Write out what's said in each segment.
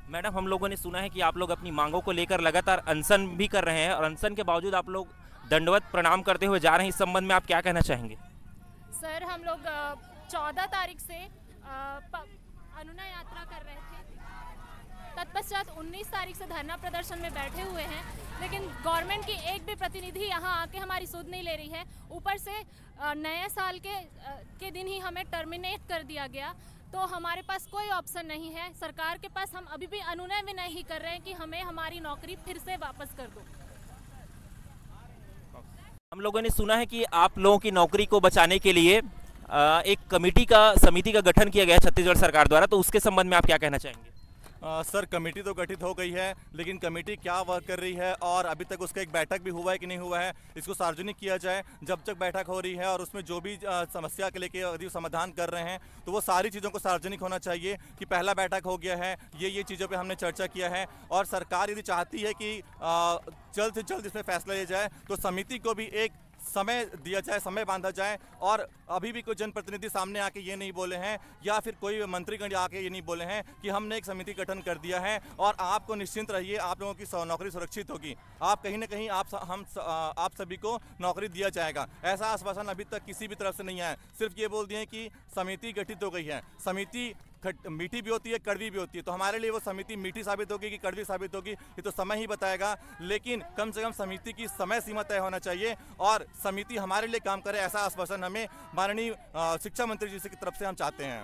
Madam, हम लोगों ने सुना है कि आप लोग अपनी मांगों को लेकर लगातार अनशन भी कर रहे हैं और अनशन के बावजूद आप लोग दंडवत प्रणाम करते हुए जा रहे हैं। इस संबंध में आप क्या कहना चाहेंगे? सर, हम लोग 14 तारीख से अनुनय यात्रा कर रहे थे। तत्पश्चात 19 तारीख से धरना प्रदर्शन में बैठे हुए हैं, लेकिन गवर्नमेंट की एक भी प्रतिनिधि यहाँ आके हमारी सुध नहीं ले रही है। ऊपर से नए साल के दिन ही हमें टर्मिनेट कर दिया गया, तो हमारे पास कोई ऑप्शन नहीं है। सरकार के पास हम अभी भी अनुनय भी नहीं कर रहे हैं कि हमें हमारी नौकरी फिर से वापस कर दो। हम लोगों ने सुना है कि आप लोगों की नौकरी को बचाने के लिए एक समिति का गठन किया गया है छत्तीसगढ़ सरकार द्वारा, तो उसके संबंध में आप क्या कहना चाहेंगे? सर, कमेटी तो गठित हो गई है, लेकिन कमेटी क्या वर्क कर रही है और अभी तक उसका एक बैठक भी हुआ है कि नहीं हुआ है, इसको सार्वजनिक किया जाए। जब तक बैठक हो रही है और उसमें जो भी समस्या के लेके यदि समाधान कर रहे हैं तो वो सारी चीज़ों को सार्वजनिक होना चाहिए कि पहला बैठक हो गया है, ये चीज़ों पे हमने चर्चा किया है। और सरकार यदि चाहती है कि जल्द से जल्द इसमें फैसला लिया जाए तो समिति को भी एक समय दिया जाए, समय बांधा जाए। और अभी भी कोई जनप्रतिनिधि सामने आके ये नहीं बोले हैं या फिर कोई मंत्रीगण आके ये नहीं बोले हैं कि हमने एक समिति गठन कर दिया है और आपको निश्चिंत रहिए, आप लोगों की नौकरी सुरक्षित होगी, आप कहीं ना कहीं आप सभी को नौकरी दिया जाएगा। ऐसा आश्वासन अभी तक किसी भी तरफ से नहीं आया। सिर्फ ये बोल दिए कि समिति गठित हो गई है। समिति मीठी भी होती है, कड़वी भी होती है, तो हमारे लिए वो समिति मीठी साबित होगी कि कड़वी साबित होगी ये तो समय ही बताएगा। लेकिन कम से कम समिति की समय सीमा तय होना चाहिए और समिति हमारे लिए काम करे, ऐसा आश्वासन हमें माननीय शिक्षा मंत्री जी की तरफ से हम चाहते हैं।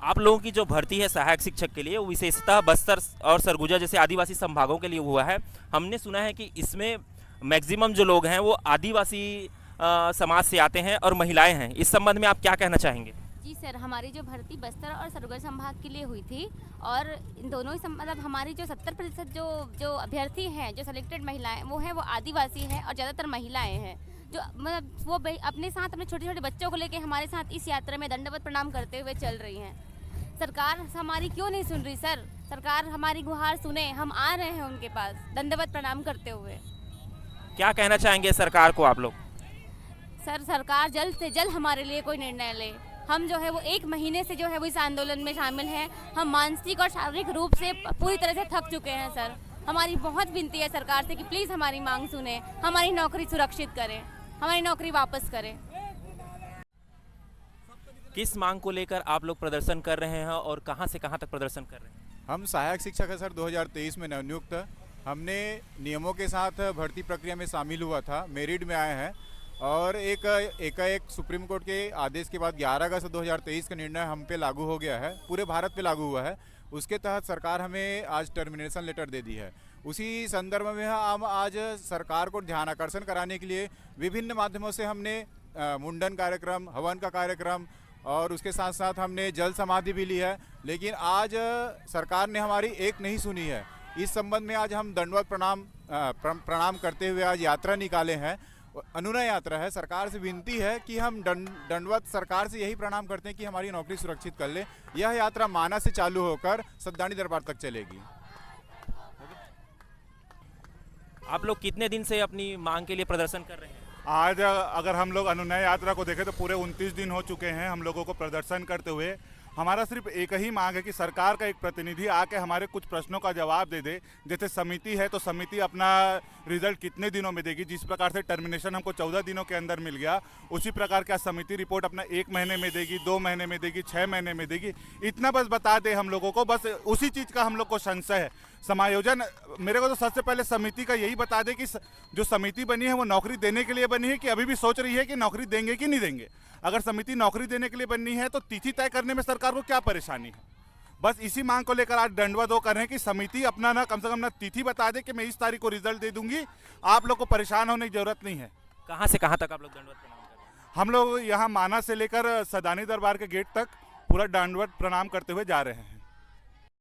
आप लोगों की जो भर्ती है सहायक शिक्षक के लिए, वो विशेषतः बस्तर और सरगुजा जैसे आदिवासी संभागों के लिए हुआ है। हमने सुना है कि इसमें मैक्सिमम जो लोग हैं वो आदिवासी समाज से आते हैं और महिलाएं हैं। इस संबंध में आप क्या कहना चाहेंगे? जी सर, हमारी जो भर्ती बस्तर और सरगुजा संभाग के लिए हुई थी और इन दोनों ही मतलब हमारी जो 70% जो अभ्यर्थी हैं, जो सेलेक्टेड महिलाएं वो हैं, वो आदिवासी हैं और ज़्यादातर महिलाएं हैं, जो मतलब वो अपने साथ अपने छोटे छोटे बच्चों को लेके हमारे साथ इस यात्रा में दंडवत प्रणाम करते हुए चल रही हैं। सरकार हमारी क्यों नहीं सुन रही सर? सरकार हमारी गुहार सुने, हम आ रहे हैं उनके पास दंडवत प्रणाम करते हुए। क्या कहना चाहेंगे सरकार को आप लोग? सर, सरकार जल्द से जल्द हमारे लिए कोई निर्णय ले। हम जो है वो 1 महीने से जो है वो इस आंदोलन में शामिल हैं। हम मानसिक और शारीरिक रूप से पूरी तरह से थक चुके हैं सर। हमारी बहुत विनती है सरकार से कि प्लीज़ हमारी मांग सुने, हमारी नौकरी सुरक्षित करें, हमारी नौकरी वापस करें। किस मांग को लेकर आप लोग प्रदर्शन कर रहे हैं और कहां से कहां तक प्रदर्शन कर रहे हैं? हम सहायक शिक्षक है सर, 2023 में नवनियुक्त। हमने नियमों के साथ भर्ती प्रक्रिया में शामिल हुआ था, मेरिट में आए हैं और एक सुप्रीम कोर्ट के आदेश के बाद 11 अगस्त 2023 का निर्णय हम पे लागू हो गया है, पूरे भारत पे लागू हुआ है। उसके तहत सरकार हमें आज टर्मिनेशन लेटर दे दी है। उसी संदर्भ में हम आज सरकार को ध्यान आकर्षण कराने के लिए विभिन्न माध्यमों से हमने मुंडन कार्यक्रम, हवन का कार्यक्रम और उसके साथ साथ हमने जल समाधि भी ली है। लेकिन आज सरकार ने हमारी एक नहीं सुनी है। इस संबंध में आज हम दंडवत प्रणाम करते हुए आज यात्रा निकाले हैं, अनुनय यात्रा है। सरकार से विनती है कि हम दंडवत सरकार से यही प्रणाम करते हैं कि हमारी नौकरी सुरक्षित कर ले। यह यात्रा माना से चालू होकर सद्दानी दरबार तक चलेगी। आप लोग कितने दिन से अपनी मांग के लिए प्रदर्शन कर रहे हैं? आज अगर हम लोग अनुनय यात्रा को देखें तो पूरे 29 दिन हो चुके हैं हम लोगों को प्रदर्शन करते हुए। हमारा सिर्फ एक ही मांग है कि सरकार का एक प्रतिनिधि आके हमारे कुछ प्रश्नों का जवाब दे दे। जैसे समिति है तो समिति अपना रिजल्ट कितने दिनों में देगी? जिस प्रकार से टर्मिनेशन हमको 14 दिनों के अंदर मिल गया, उसी प्रकार क्या समिति रिपोर्ट अपना 1 महीने में देगी, 2 महीने में देगी, 6 महीने में देगी? इतना बस बता दे हम लोगों को, बस उसी चीज़ का हम लोग को संशय है। समायोजन मेरे को तो सबसे पहले समिति का यही बता दे कि जो समिति बनी है वो नौकरी देने के लिए बनी है कि अभी भी सोच रही है कि नौकरी देंगे कि नहीं देंगे। अगर समिति नौकरी देने के लिए बननी है तो तिथि तय करने में सरकार को क्या परेशानी है? बस इसी मांग को लेकर आज दंडवत कर रहे हैं कि समिति अपना ना कम से कम ना तिथि बता दे कि मैं इस तारीख को रिजल्ट दे दूंगी। आप लोग को परेशान होने की जरूरत नहीं है। कहां से कहां तक आप लोग दंडवत प्रणाम कर रहे हैं? हम लोग यहाँ माना से लेकर सदानी दरबार के गेट तक पूरा दंडवत प्रणाम करते हुए जा रहे हैं।